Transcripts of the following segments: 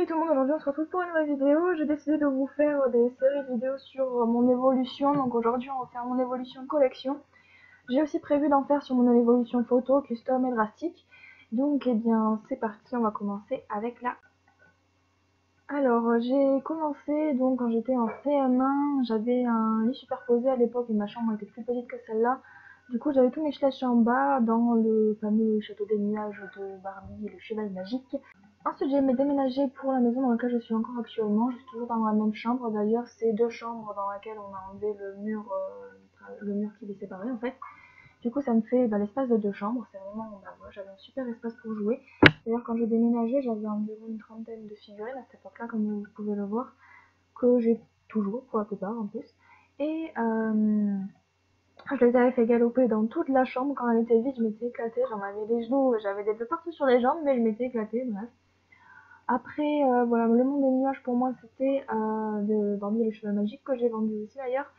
tout le monde, aujourd'hui on se retrouve pour une nouvelle vidéo. J'ai décidé de vous faire des séries de vidéos sur mon évolution. Donc aujourd'hui on va faire mon évolution collection. J'ai aussi prévu d'en faire sur mon évolution photo, custom et drastique. Donc eh bien c'est parti, on va commencer avec la... Alors j'ai commencé donc quand j'étais en CM1, j'avais un lit superposé à l'époque et ma chambre était plus petite que celle-là. Du coup j'avais tous mes flèches en bas dans le fameux château des nuages de Barbie et le cheval magique. Ensuite j'ai déménagé pour la maison dans laquelle je suis encore actuellement. Je suis toujours dans la même chambre, d'ailleurs c'est deux chambres dans lesquelles on a enlevé le mur qui les séparait en fait. Du coup ça me fait l'espace de deux chambres, c'est vraiment, voilà, j'avais un super espace pour jouer. D'ailleurs quand j'ai déménagé j'avais environ une trentaine de figurines à cette époque là comme vous pouvez le voir, que j'ai toujours pour la plupart en plus. Et je les avais fait galoper dans toute la chambre. Quand elle était vide je m'étais éclatée, j'en avais les genoux, j'avais des bleus partout sur les jambes mais je m'étais éclatée, bref. Après, voilà, le monde des nuages pour moi c'était de Barbie et le cheval magique que j'ai vendu aussi d'ailleurs.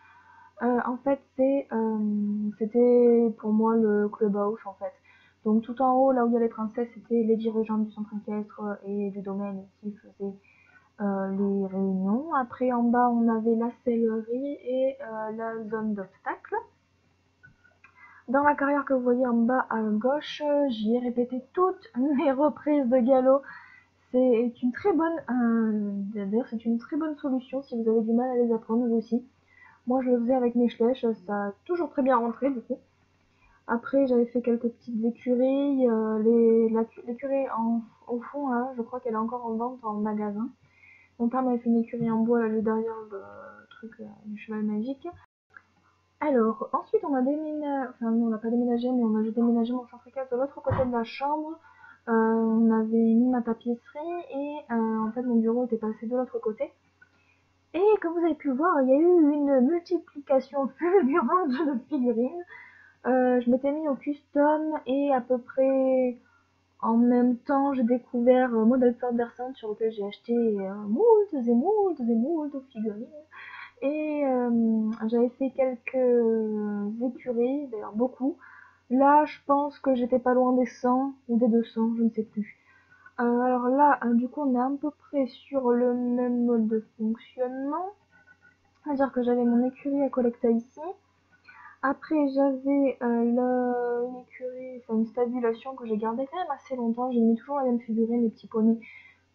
En fait, c'était pour moi le clubhouse en fait. Donc tout en haut, là où il y a les princesses, c'était les dirigeants du centre équestre et du domaine qui faisaient les réunions. Après, en bas, on avait la sellerie et la zone d'obstacle. Dans la carrière que vous voyez en bas à gauche, j'y ai répété toutes mes reprises de galop. C'est une très bonne, d'ailleurs c'est une très bonne solution si vous avez du mal à les apprendre vous aussi. Moi je le faisais avec mes flèches, ça a toujours très bien rentré du coup. Après j'avais fait quelques petites écuries, l'écurie au fond là, je crois qu'elle est encore en vente en magasin. Mon père m'avait fait une écurie en bois là juste derrière le truc du cheval magique. Alors ensuite on a déménagé, enfin non on n'a pas déménagé mais on a juste déménagé mon centre équestre de l'autre côté de la chambre. On avait mis ma tapisserie et en fait mon bureau était passé de l'autre côté. Et comme vous avez pu le voir, il y a eu une multiplication fulgurante de figurines. Je m'étais mis au custom et à peu près en même temps j'ai découvert Model Third Person sur lequel j'ai acheté moult et moult et moult de figurines. Et j'avais fait quelques écuries, d'ailleurs beaucoup. Là, je pense que j'étais pas loin des 100 ou des 200, je ne sais plus. Alors là, du coup, on est à peu près sur le même mode de fonctionnement. C'est-à-dire que j'avais mon écurie à collecta ici. Après, j'avais une écurie, enfin une stabulation que j'ai gardée quand même assez longtemps. J'ai mis toujours la même figurine, les petits poneys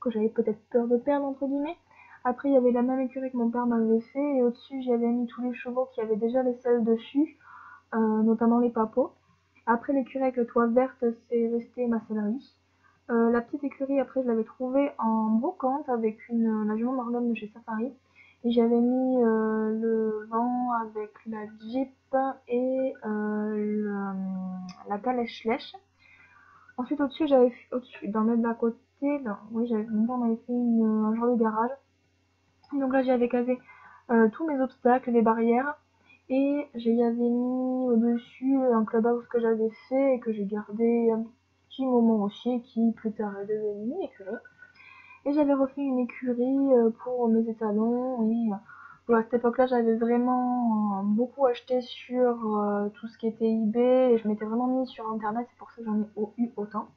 que j'avais peut-être peur de perdre, entre guillemets. Après, il y avait la même écurie que mon père m'avait fait. Et au-dessus, j'avais mis tous les chevaux qui avaient déjà les selles dessus, notamment les papots. Après, l'écurie avec le toit vert, c'est resté ma sellerie. La petite écurie, après, je l'avais trouvée en brocante avec la jument Marlon de chez Safari. Et j'avais mis le vent avec la Jeep et la calèche lèche. Ensuite, au-dessus, dans le meuble à côté, oui, mon père m'avait fait un genre de garage. Donc là, j'avais casé tous mes obstacles, les barrières. Et j'y avais mis au-dessus un clubhouse que j'avais fait et que j'ai gardé un petit moment aussi, qui plus tard est devenu une écurie. Et j'avais refait une écurie pour mes étalons. Et à cette époque-là, j'avais vraiment beaucoup acheté sur tout ce qui était eBay. Et je m'étais vraiment mis sur Internet, c'est pour ça que j'en ai eu autant.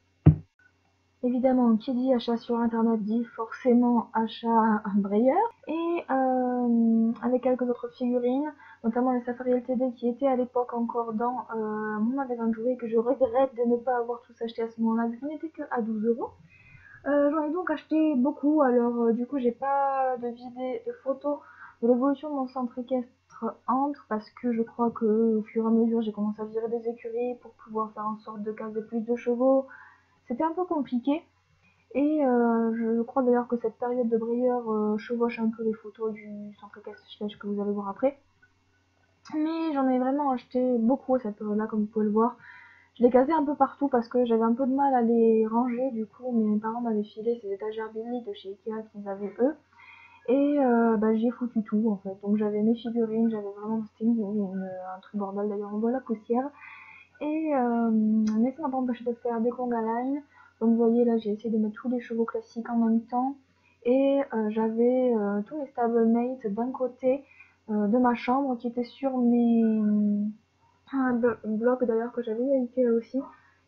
Évidemment, qui dit achat sur internet dit forcément achat Breyer. Et avec quelques autres figurines, notamment les Safari LTD qui étaient à l'époque encore dans mon magasin de jouets et que je regrette de ne pas avoir tous acheté à ce moment-là vu qu'ils n'étaient que à 12 €. J'en ai donc acheté beaucoup, alors du coup j'ai pas de photos de l'évolution de mon centre équestre entre parce que je crois que au fur et à mesure j'ai commencé à virer des écuries pour pouvoir faire en sorte de caser plus de chevaux. C'était un peu compliqué et je crois d'ailleurs que cette période de Breyer chevauche un peu les photos du centre équestre que vous allez voir après. Mais j'en ai vraiment acheté beaucoup à cette période-là, comme vous pouvez le voir. Je les casais un peu partout parce que j'avais un peu de mal à les ranger, du coup mes parents m'avaient filé ces étagères Billy de chez Ikea qu'ils avaient eux. Et j'y ai foutu tout en fait. Donc j'avais mes figurines, j'avais vraiment un truc bordel d'ailleurs, on voit la poussière. Et mais ça m'a pas empêché de faire des conga line. Donc vous voyez là j'ai essayé de mettre tous les chevaux classiques en même temps. Et j'avais tous les stablemates d'un côté de ma chambre qui étaient sur mes blocs d'ailleurs que j'avais eu à Ikea aussi.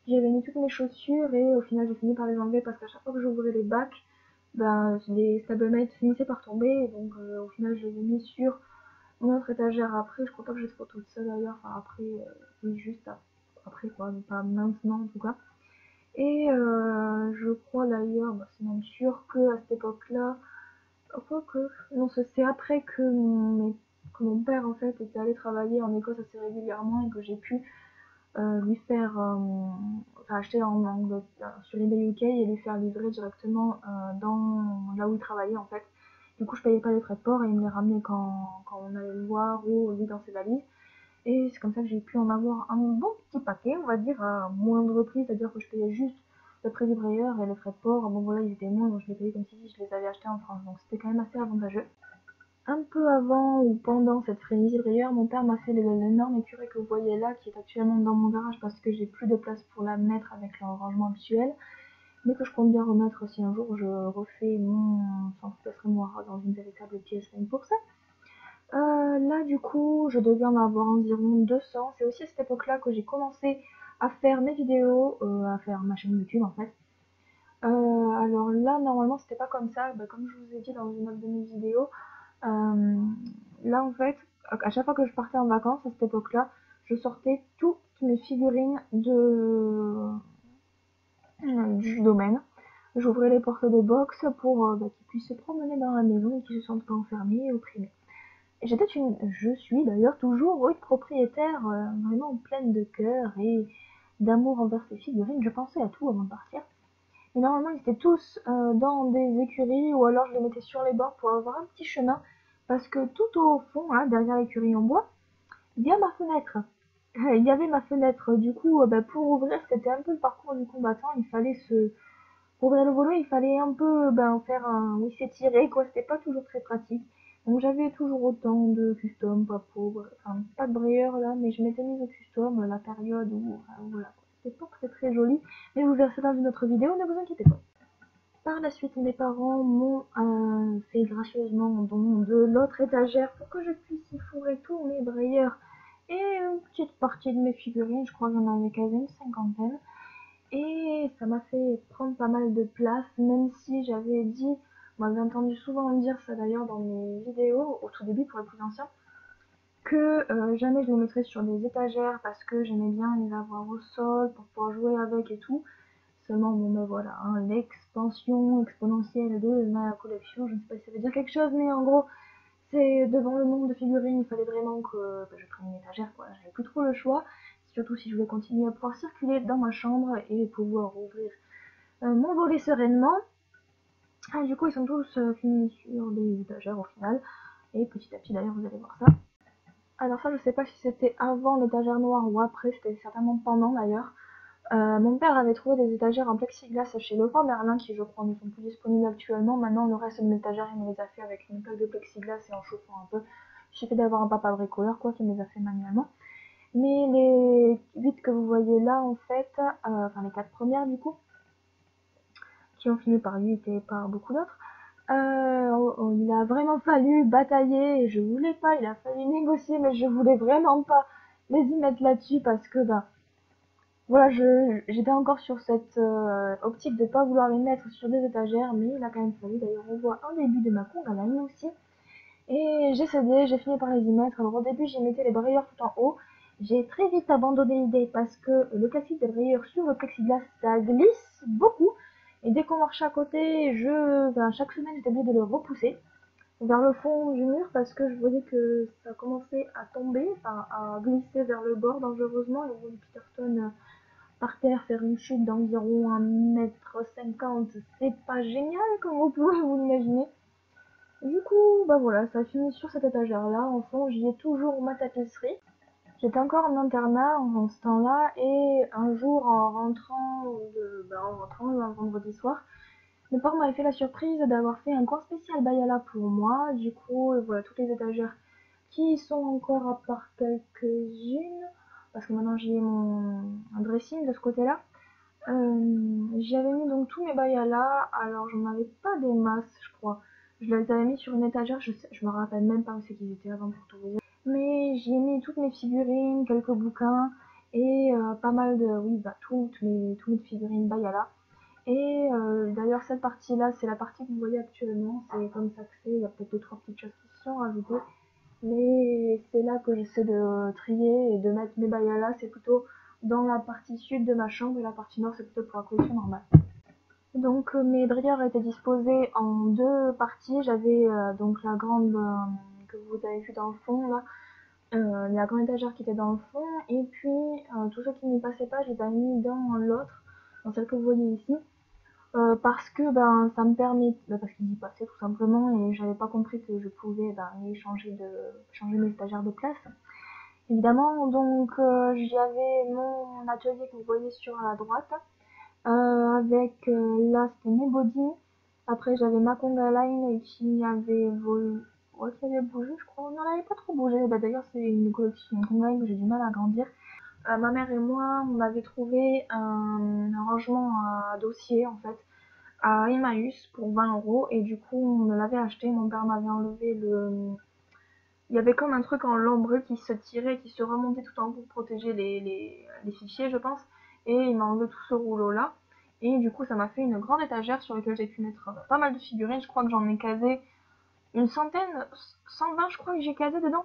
J'y avais mis toutes mes chaussures et au final j'ai fini par les enlever parce qu'à chaque fois que j'ouvrais les bacs, ben, les stablemates finissaient par tomber, donc au final je les ai mis sur mon autre étagère après. Je crois pas que j'ai de photos de ça d'ailleurs, enfin après, oui juste après quoi, mais pas maintenant en tout cas. Et je crois d'ailleurs, bah, c'est même sûr que à cette époque-là, quoi que, non, c'est après que mon père en fait était allé travailler en Écosse assez régulièrement et que j'ai pu lui faire enfin, acheter sur eBay UK et lui faire livrer directement dans là où il travaillait en fait. Du coup, je payais pas les frais de port et il me les ramenait quand on allait le voir ou lui dans ses valises. Et c'est comme ça que j'ai pu en avoir un bon petit paquet, on va dire, à moindre prix, c'est-à-dire que je payais juste le prix du livreur et les frais de port. Bon voilà, ils étaient moindres, je les payais comme si je les avais achetés en France, donc c'était quand même assez avantageux. Un peu avant ou pendant cette frénésie de rayures, mon père m'a fait l'énorme écurie que vous voyez là, qui est actuellement dans mon garage parce que j'ai plus de place pour la mettre avec le rangement actuel, mais que je compte bien remettre si un jour je refais mon centre mémoire dans une véritable pièce même pour ça. Là du coup, je devais en avoir environ 200. C'est aussi à cette époque-là que j'ai commencé à faire mes vidéos, à faire ma chaîne YouTube en fait. Alors là, normalement, c'était pas comme ça. Bah, comme je vous ai dit dans une autre de mes vidéos, euh, là, en fait, à chaque fois que je partais en vacances, à cette époque-là, je sortais toutes mes figurines du domaine. J'ouvrais les portes des box pour qu'ils puissent se promener dans la maison et qu'ils se sentent pas enfermés et opprimés. Je suis d'ailleurs toujours une propriétaire vraiment pleine de cœur et d'amour envers ces figurines. Je pensais à tout avant de partir. Mais normalement, ils étaient tous dans des écuries ou alors je les mettais sur les bords pour avoir un petit chemin. Parce que tout au fond, hein, derrière l'écurie en bois, il y a ma fenêtre. Il y avait ma fenêtre. Du coup, pour ouvrir, c'était un peu le parcours du combattant. Il fallait se... Pour ouvrir le volet, il fallait un peu faire un... Oui, s'étirer, quoi. C'était pas toujours très pratique. Donc j'avais toujours autant de custom, pas pauvre. Enfin, pas de brayeur là, mais je m'étais mise au custom la période où... Enfin, voilà. C'était pas très très joli. Mais vous verrez ça dans une autre vidéo, ne vous inquiétez pas. Par la suite, mes parents m'ont fait gracieusement don de l'autre étagère pour que je puisse y fourrer tous mes brayeurs et une petite partie de mes figurines. Je crois que j'en avais quasi une cinquantaine. Et ça m'a fait prendre pas mal de place, même si j'avais dit, moi j'ai entendu souvent dire ça d'ailleurs dans mes vidéos, au tout début pour les plus anciens, que jamais je les mettrais sur des étagères parce que j'aimais bien les avoir au sol pour pouvoir jouer avec et tout. Seulement, bon ben voilà, hein, l'expansion exponentielle de ma collection, je ne sais pas si ça veut dire quelque chose, mais en gros, c'est devant le nombre de figurines, il fallait vraiment que je prenne une étagère, quoi. J'avais plus trop le choix, surtout si je voulais continuer à pouvoir circuler dans ma chambre et pouvoir ouvrir mon volet sereinement. Ah, du coup, ils sont tous finis sur des étagères au final, et petit à petit d'ailleurs, vous allez voir ça. Alors ça, je sais pas si c'était avant l'étagère noire ou après, c'était certainement pendant d'ailleurs. Mon père avait trouvé des étagères en plexiglas chez Leroy Merlin qui je crois ne sont plus disponibles actuellement. Maintenant le reste de mes étagères il me les a fait avec une plaque de plexiglas et en chauffant un peu. Il suffit d'avoir un papa bricoleur quoi qui me les a fait manuellement. Mais les 8 que vous voyez là en fait, enfin les 4 premières du coup, qui ont fini par 8 et par beaucoup d'autres, il a vraiment fallu batailler et je voulais pas, il a fallu négocier mais je voulais vraiment pas les y mettre là-dessus parce que voilà, j'étais encore sur cette optique de pas vouloir les mettre sur des étagères, mais il a quand même fallu. D'ailleurs, on voit un début de ma cour à la ligne aussi. Et j'ai cédé, j'ai fini par les y mettre. Alors au début, j'ai mettais les brayeurs tout en haut. J'ai très vite abandonné l'idée parce que le classique des brayeurs sur le plexiglas, ça glisse beaucoup. Et dès qu'on marchait à côté, chaque semaine, j'étais obligée de le repousser vers le fond du mur parce que je voyais que ça commençait à tomber, enfin à glisser vers le bord dangereusement. Et Will Peterson par terre, faire une chute d'environ 1,50 m, c'est pas génial comme vous pouvez vous l'imaginer. Du coup, voilà, ça a fini sur cette étagère-là. En fond, j'y ai toujours ma tapisserie. J'étais encore en internat en ce temps-là, et un jour, en rentrant un vendredi soir, mes parents m'avaient fait la surprise d'avoir fait un coin spécial Bayala pour moi. Du coup, voilà, toutes les étagères qui sont encore à part quelques-unes, parce que maintenant j'ai mon dressing de ce côté-là. J'y avais mis donc tous mes Bayala, alors j'en avais pas des masses, je crois. Je les avais mis sur une étagère, je me rappelle même pas où c'est qu'ils étaient avant pour tout vous dire. Mais j'y ai mis toutes mes figurines, quelques bouquins et pas mal de, oui, toutes mes figurines Bayala. Et d'ailleurs cette partie-là, c'est la partie que vous voyez actuellement. C'est comme ça que c'est. Il y a peut-être 2-3 petites choses qui sont rajoutées. Mais c'est là que j'essaie de trier et de mettre mes là. C'est plutôt dans la partie sud de ma chambre et la partie nord, c'est plutôt pour la collection normale. Donc mes brières étaient disposées en 2 parties. J'avais donc la grande que vous avez vue dans le fond là, la grande étagère qui était dans le fond, et puis tous ceux qui n'y passaient pas, je les ai mis dans l'autre, dans celle que vous voyez ici, parce que ça me permet, parce qu'ils y passaient tout simplement, et j'avais pas compris que je pouvais changer mes étagères de place. Évidemment, donc j'avais mon atelier que vous voyez sur la droite, avec là c'était mes body. Après j'avais ma conga line qui avait qui avait bougé, je crois. Non, elle n'avait pas trop bougé. D'ailleurs c'est une collection, une conga line que j'ai du mal à grandir. Ma mère et moi, on avait trouvé un rangement à dossier en fait à Emmaüs pour 20 € et du coup on me l'avait acheté. Mon père m'avait enlevé il y avait comme un truc en lambreux qui se tirait, qui se remontait tout en haut pour protéger les fichiers, je pense. Et il m'a enlevé tout ce rouleau-là. Et du coup, ça m'a fait une grande étagère sur laquelle j'ai pu mettre pas mal de figurines. Je crois que j'en ai casé une centaine, 120 je crois que j'ai casé dedans.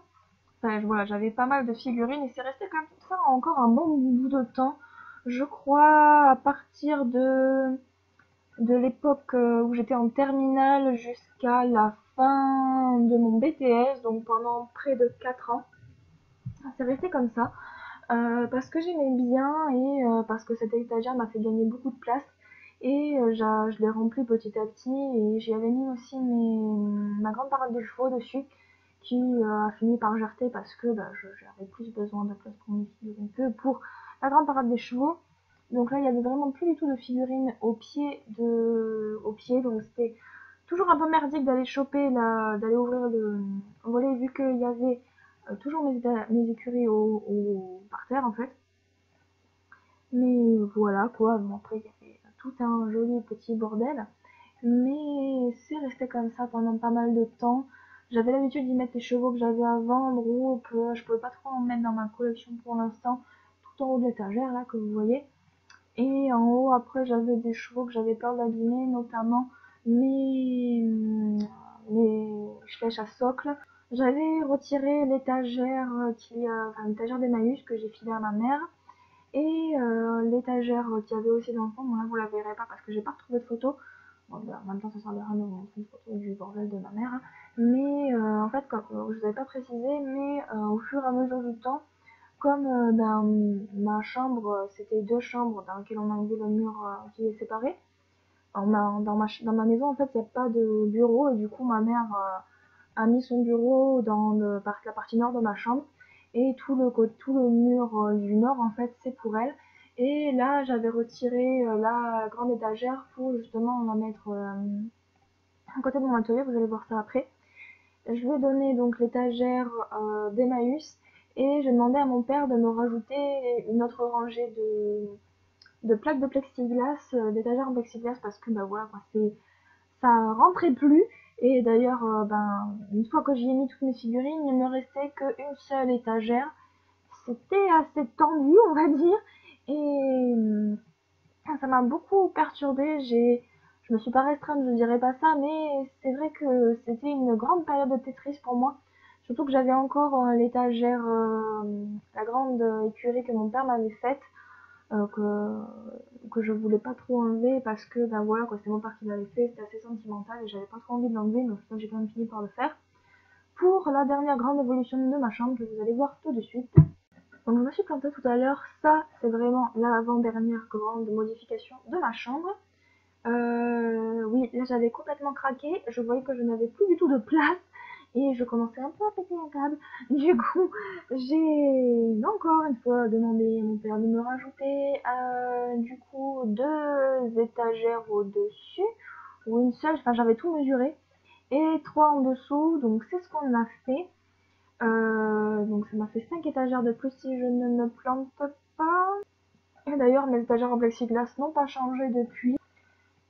Enfin, voilà, j'avais pas mal de figurines et c'est resté comme ça encore un bon bout de temps. Je crois à partir de l'époque où j'étais en terminale jusqu'à la fin de mon BTS, donc pendant près de 4 ans. C'est resté comme ça, parce que j'aimais bien et parce que cette étagère m'a fait gagner beaucoup de place. Et je l'ai remplie petit à petit et j'y avais mis aussi ma grande parade de chevaux dessus, qui a fini par gerter parce que j'avais plus besoin de place pour mes figurines que pour la grande parade des chevaux. Donc là, il y avait vraiment plus du tout de figurines au pied, donc c'était toujours un peu merdique d'aller choper, d'aller ouvrir le volet, vu qu'il y avait toujours mes écuries par terre en fait. Mais voilà quoi, bon, après il y avait tout un joli petit bordel. Mais c'est resté comme ça pendant pas mal de temps. J'avais l'habitude d'y mettre les chevaux que j'avais à vendre ou que je pouvais pas trop en mettre dans ma collection pour l'instant, tout en haut de l'étagère là que vous voyez. Et en haut après j'avais des chevaux que j'avais peur d'abîmer, notamment mes flèches à socle. J'avais retiré l'étagère l'étagère d'Emmaüs que j'ai filée à ma mère. Et l'étagère qu'il y avait aussi dans le fond, bon là vous la verrez pas parce que j'ai pas retrouvé de photo. Bon, en même temps ça sert à rien de vous montrer une photo du bordel de ma mère. Hein. Mais en fait, comme je vous avais pas précisé, mais au fur et à mesure du temps, comme ma chambre, c'était 2 chambres dans lesquelles on a enlevé le mur qui est séparé. Dans ma maison en fait il n'y a pas de bureau et du coup ma mère a mis son bureau dans la partie nord de ma chambre et tout le mur du nord en fait c'est pour elle. Et là j'avais retiré la grande étagère pour justement la mettre à côté de mon atelier, vous allez voir ça après. Je lui ai donné donc l'étagère d'Emmaüs et j'ai demandé à mon père de me rajouter une autre rangée de plaques de plexiglas, d'étagères en plexiglas parce que voilà quoi, ça rentrait plus. Et d'ailleurs, une fois que j'y ai mis toutes mes figurines, il me restait qu'une seule étagère. C'était assez tendu, on va dire. Et ça m'a beaucoup perturbée. Je me suis pas restreinte, je dirais pas ça, mais c'est vrai que c'était une grande période de Tetris pour moi. Surtout que j'avais encore l'étagère, la grande écurie que mon père m'avait faite, que je voulais pas trop enlever parce que voilà quoi, c'est mon père qui l'avait fait, c'était assez sentimental et j'avais pas trop envie de l'enlever, mais au final j'ai quand même fini par le faire pour la dernière grande évolution de ma chambre que vous allez voir tout de suite. Donc je me suis plantée tout à l'heure, ça c'est vraiment l'avant-dernière grande modification de ma chambre. Oui, là j'avais complètement craqué, je voyais que je n'avais plus du tout de place et je commençais un peu à péter un câble. Du coup, j'ai encore une fois demandé à mon père de me rajouter du coup 2 étagères au-dessus, ou une seule, enfin j'avais tout mesuré, et 3 en dessous, donc c'est ce qu'on a fait. Donc ça m'a fait 5 étagères de plus si je ne me plante pas. Et d'ailleurs mes étagères en plexiglas n'ont pas changé depuis.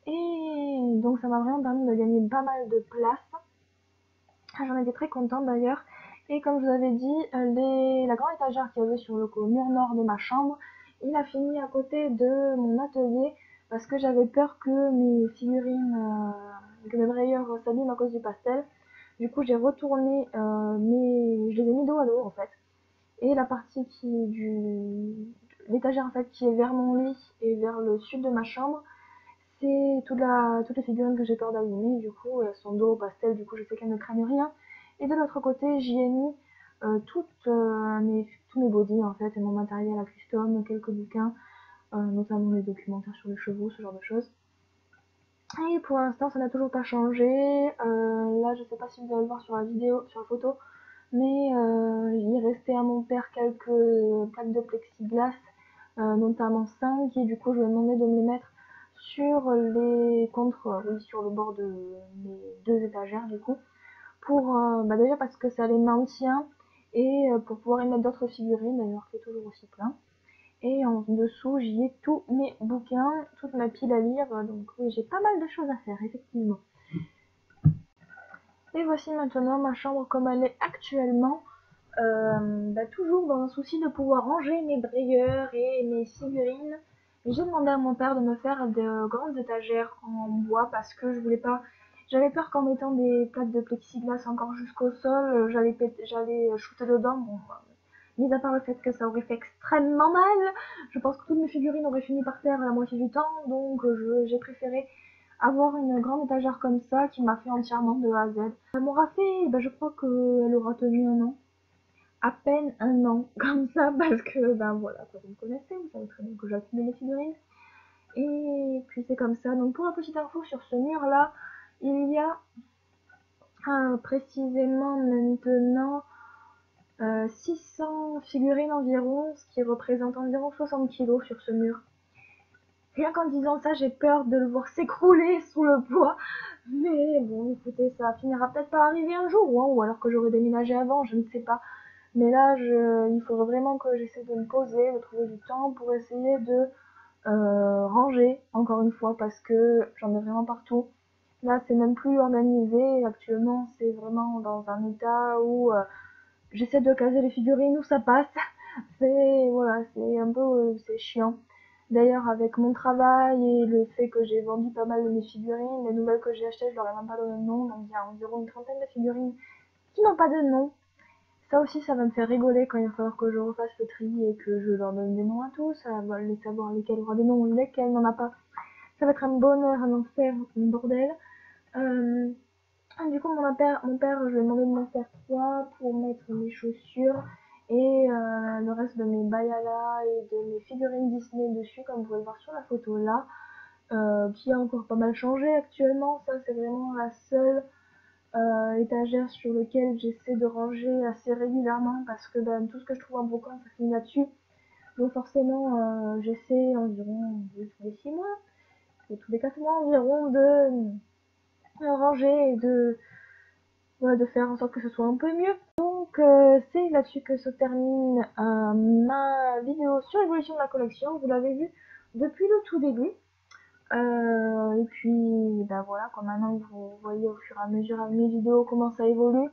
Et donc ça m'a vraiment permis de gagner pas mal de place. J'en étais très contente d'ailleurs. Et comme je vous avais dit, la grande étagère qu'il y avait sur le mur nord de ma chambre, il a fini à côté de mon atelier parce que j'avais peur que mes figurines, que mes brayeurs s'abîment à cause du pastel. Du coup j'ai retourné je les ai mis dos à dos en fait. Et la partie qui est l'étagère en fait qui est vers mon lit et vers le sud de ma chambre, c'est toutes les figurines que j'ai peur d'abîmer. Du coup elles sont dos au pastel, du coup je sais qu'elles ne craignent rien. Et de l'autre côté j'y ai mis tous mes bodys en fait et mon matériel à custom, quelques bouquins, notamment les documentaires sur les chevaux, ce genre de choses. Et pour l'instant ça n'a toujours pas changé. Là je sais pas si vous allez le voir sur la vidéo, sur la photo, mais il restait à mon père quelques plaques de plexiglas, notamment 5, et du coup je lui ai demandé de me les mettre sur sur le bord de mes 2 étagères du coup, pour déjà parce que ça les maintient, et pour pouvoir y mettre d'autres figurines d'ailleurs qui est toujours aussi plein. Et en dessous j'y ai tous mes bouquins, toute ma pile à lire, donc oui j'ai pas mal de choses à faire effectivement. Et voici maintenant ma chambre comme elle est actuellement. Toujours dans un souci de pouvoir ranger mes brayeurs et mes figurines, j'ai demandé à mon père de me faire de grandes étagères en bois parce que je voulais pas. J'avais peur qu'en mettant des plaques de plexiglas encore jusqu'au sol, j'allais shooter dedans. Bon, mis à part le fait que ça aurait fait extrêmement mal, je pense que toutes mes figurines auraient fini par terre la moitié du temps, donc j'ai préféré avoir une grande étagère comme ça qui m'a fait entièrement de A à Z. Elle m'aura fait, je crois qu'elle aura tenu un an. À peine un an, comme ça, parce que, voilà, quoi, vous me connaissez, vous savez très bien que j'accumule les figurines. Et puis c'est comme ça. Donc pour la petite info sur ce mur-là, il y a précisément maintenant 600 figurines environ, ce qui représente environ 60 kilos sur ce mur. Rien qu'en disant ça, j'ai peur de le voir s'écrouler sous le poids. Mais bon, écoutez, ça finira peut-être par arriver un jour, hein, ou alors que j'aurai déménagé avant, je ne sais pas. Mais là, il faudrait vraiment que j'essaie de me poser, de trouver du temps pour essayer de ranger, encore une fois, parce que j'en ai vraiment partout. Là, c'est même plus organisé. Actuellement, c'est vraiment dans un état où j'essaie de caser les figurines où ça passe. Voilà, c'est un peu, c'est chiant. D'ailleurs, avec mon travail et le fait que j'ai vendu pas mal de mes figurines, les nouvelles que j'ai achetées, je leur ai même pas donné de nom. Donc, il y a environ une trentaine de figurines qui n'ont pas de nom. Ça aussi, ça va me faire rigoler quand il va falloir que je refasse le tri et que je leur donne des noms à tous, ça va les savoir lesquels aura des noms et lesquels n'en a pas. Ça va être un bonheur, un enfer, un bordel. Du coup, mon père, je lui ai demandé de m'en faire 3 pour mettre mes chaussures et le reste de mes bayalas et de mes figurines Disney dessus, comme vous pouvez le voir sur la photo là, qui a encore pas mal changé actuellement. Ça, c'est vraiment la seule étagère sur lequel j'essaie de ranger assez régulièrement parce que tout ce que je trouve en brocante ça finit là-dessus. Donc forcément j'essaie environ tous les 6 mois, ou tous les 4 mois environ de ranger et de faire en sorte que ce soit un peu mieux. Donc c'est là-dessus que se termine ma vidéo sur l'évolution de la collection. Vous l'avez vu depuis le tout début. Et puis voilà, quoi, maintenant vous voyez au fur et à mesure à mes vidéos comment ça évolue.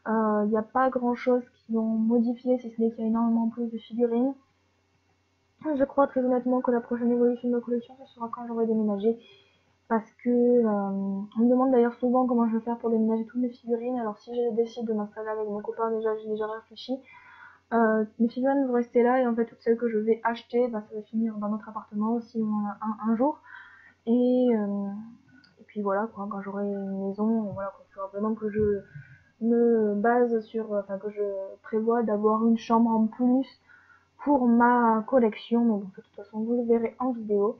Il n'y a pas grand chose qui ont modifié, si ce n'est qu'il y a énormément plus de figurines. Je crois très honnêtement que la prochaine évolution de ma collection ce sera quand j'aurai déménagé. Parce que on me demande d'ailleurs souvent comment je vais faire pour déménager toutes mes figurines. Alors si je décide de m'installer avec mon copain, j'ai déjà réfléchi. Mes figurines vont rester là et en fait toutes celles que je vais acheter, ça va finir dans notre appartement si on en a un jour. Et puis voilà, quoi, quand j'aurai une maison, voilà, il faudra vraiment que je me base sur, que je prévois d'avoir une chambre en plus pour ma collection. Mais bon, de toute façon, vous le verrez en vidéo.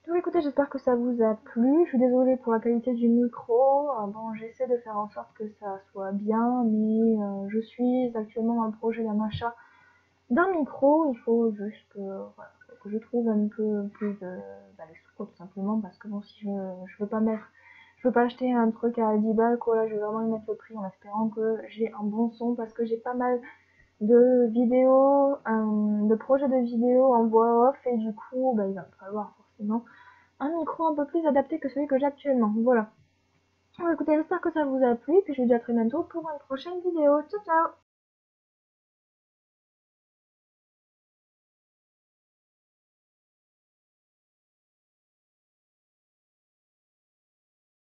Donc écoutez, j'espère que ça vous a plu. Je suis désolée pour la qualité du micro. Bon, j'essaie de faire en sorte que ça soit bien, mais je suis actuellement dans le projet d'un achat d'un micro. Il faut juste que, voilà, que je trouve un peu plus de les sous, tout simplement, parce que bon, si je veux pas acheter un truc à 10 balles, quoi. Là, je vais vraiment y mettre le prix en espérant que j'ai un bon son, parce que j'ai pas mal de vidéos, de projets de vidéos en voix off, et du coup, il va me falloir forcément un micro un peu plus adapté que celui que j'ai actuellement. Voilà. Bon, écoutez, j'espère que ça vous a plu, puis je vous dis à très bientôt pour une prochaine vidéo. Ciao ciao!